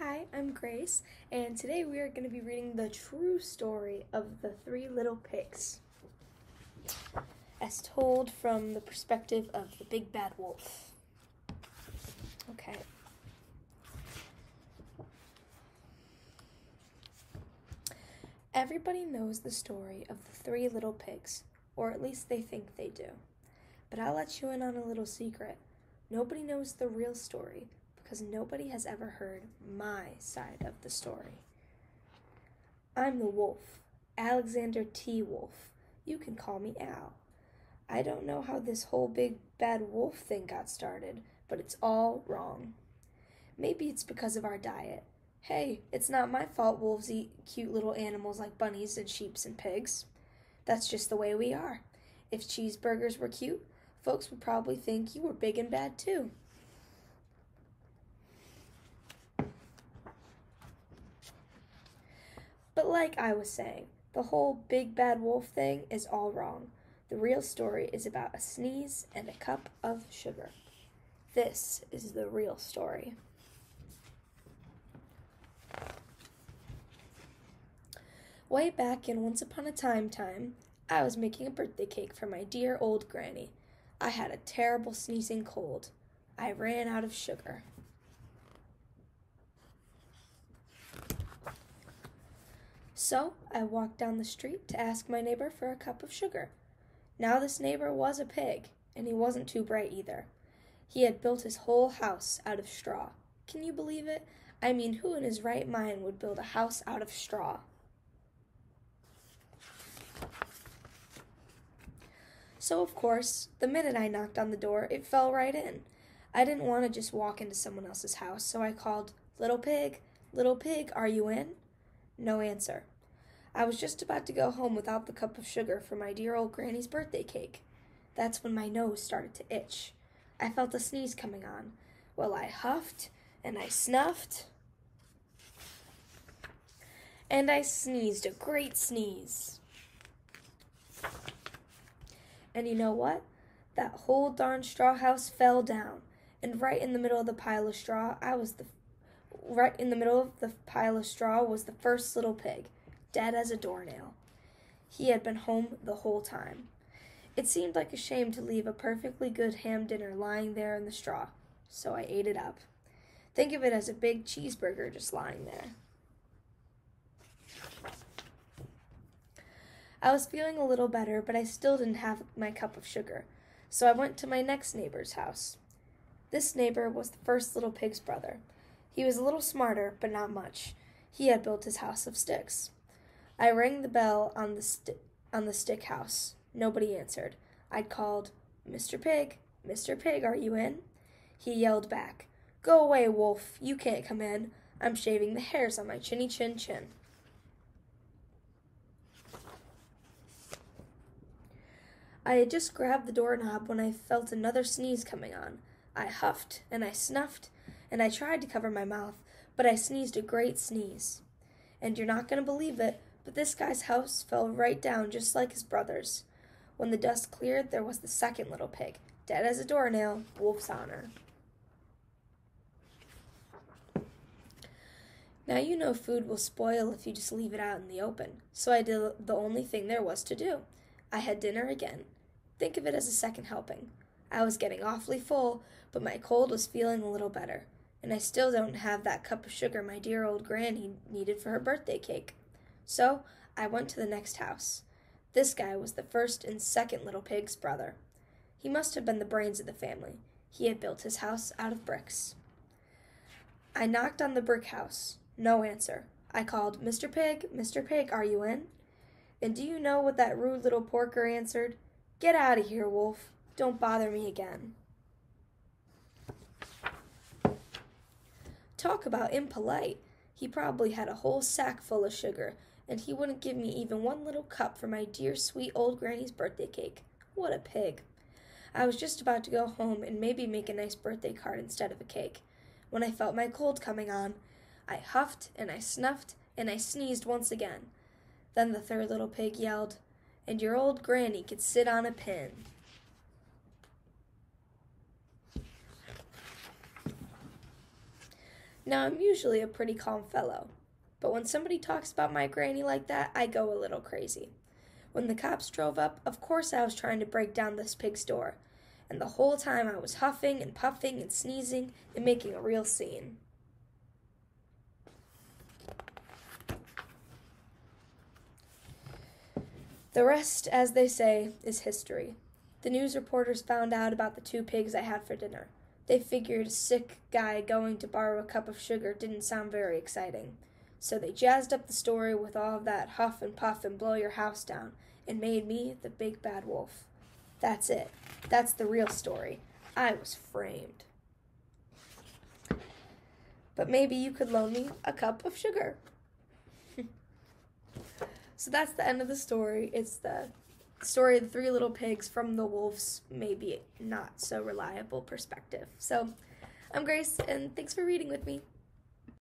Hi, I'm Grace, and today we are going to be reading the true story of the Three Little Pigs, as told from the perspective of the Big Bad Wolf. Okay. Everybody knows the story of the Three Little Pigs, or at least they think they do. But I'll let you in on a little secret. Nobody knows the real story because nobody has ever heard my side of the story. I'm the wolf, Alexander T. Wolf. You can call me Al. I don't know how this whole big bad wolf thing got started, but it's all wrong. Maybe it's because of our diet. Hey, it's not my fault wolves eat cute little animals like bunnies and sheep and pigs. That's just the way we are. If cheeseburgers were cute, folks would probably think you were big and bad too. But like I was saying, the whole big bad wolf thing is all wrong. The real story is about a sneeze and a cup of sugar. This is the real story. Way back in Once Upon a Time, I was making a birthday cake for my dear old granny. I had a terrible sneezing cold. I ran out of sugar. So I walked down the street to ask my neighbor for a cup of sugar. Now this neighbor was a pig, and he wasn't too bright either. He had built his whole house out of straw. Can you believe it? I mean, who in his right mind would build a house out of straw? So, of course, the minute I knocked on the door, it fell right in. I didn't want to just walk into someone else's house, so I called, Little pig, are you in? No answer. I was just about to go home without the cup of sugar for my dear old granny's birthday cake. That's when my nose started to itch. I felt a sneeze coming on. Well, I huffed, and I snuffed, and I sneezed a great sneeze. And you know what? That whole darn straw house fell down, and right in the middle of the pile of straw, was the first little pig, dead as a doornail. He had been home the whole time. It seemed like a shame to leave a perfectly good ham dinner lying there in the straw, so I ate it up. Think of it as a big cheeseburger just lying there. I was feeling a little better, but I still didn't have my cup of sugar, so I went to my next neighbor's house. This neighbor was the first little pig's brother. He was a little smarter, but not much. He had built his house of sticks. I rang the bell on the stick house. Nobody answered. I called, Mr. Pig, are you in? He yelled back, Go away, wolf, you can't come in. I'm shaving the hairs on my chinny chin chin. I had just grabbed the doorknob when I felt another sneeze coming on. I huffed, and I snuffed, and I tried to cover my mouth, but I sneezed a great sneeze. And you're not going to believe it, but this guy's house fell right down just like his brother's. When the dust cleared, there was the second little pig, dead as a doornail, wolf's honor. Now you know food will spoil if you just leave it out in the open, so I did the only thing there was to do. I had dinner again. Think of it as a second helping. I was getting awfully full, but my cold was feeling a little better, and I still don't have that cup of sugar my dear old granny needed for her birthday cake. So I went to the next house. This guy was the first and second little pig's brother. He must have been the brains of the family. He had built his house out of bricks. I knocked on the brick house. No answer. I called, Mr. Pig, are you in? And do you know what that rude little porker answered? Get out of here, wolf. Don't bother me again. Talk about impolite. He probably had a whole sack full of sugar, and he wouldn't give me even one little cup for my dear sweet old granny's birthday cake. What a pig. I was just about to go home and maybe make a nice birthday card instead of a cake, when I felt my cold coming on. I huffed, and I snuffed, and I sneezed once again. Then the third little pig yelled, And your old granny could sit on a pin. Now, I'm usually a pretty calm fellow, but when somebody talks about my granny like that, I go a little crazy. When the cops drove up, of course I was trying to break down this pig's door, and the whole time I was huffing and puffing and sneezing and making a real scene. The rest, as they say, is history. The news reporters found out about the 2 pigs I had for dinner. They figured a sick guy going to borrow a cup of sugar didn't sound very exciting. So they jazzed up the story with all of that huff and puff and blow your house down and made me the big bad wolf. That's it. That's the real story. I was framed. But maybe you could loan me a cup of sugar. So that's the end of the story. It's the story of the 3 little pigs from the wolf's maybe not so reliable perspective. So I'm Grace, and thanks for reading with me.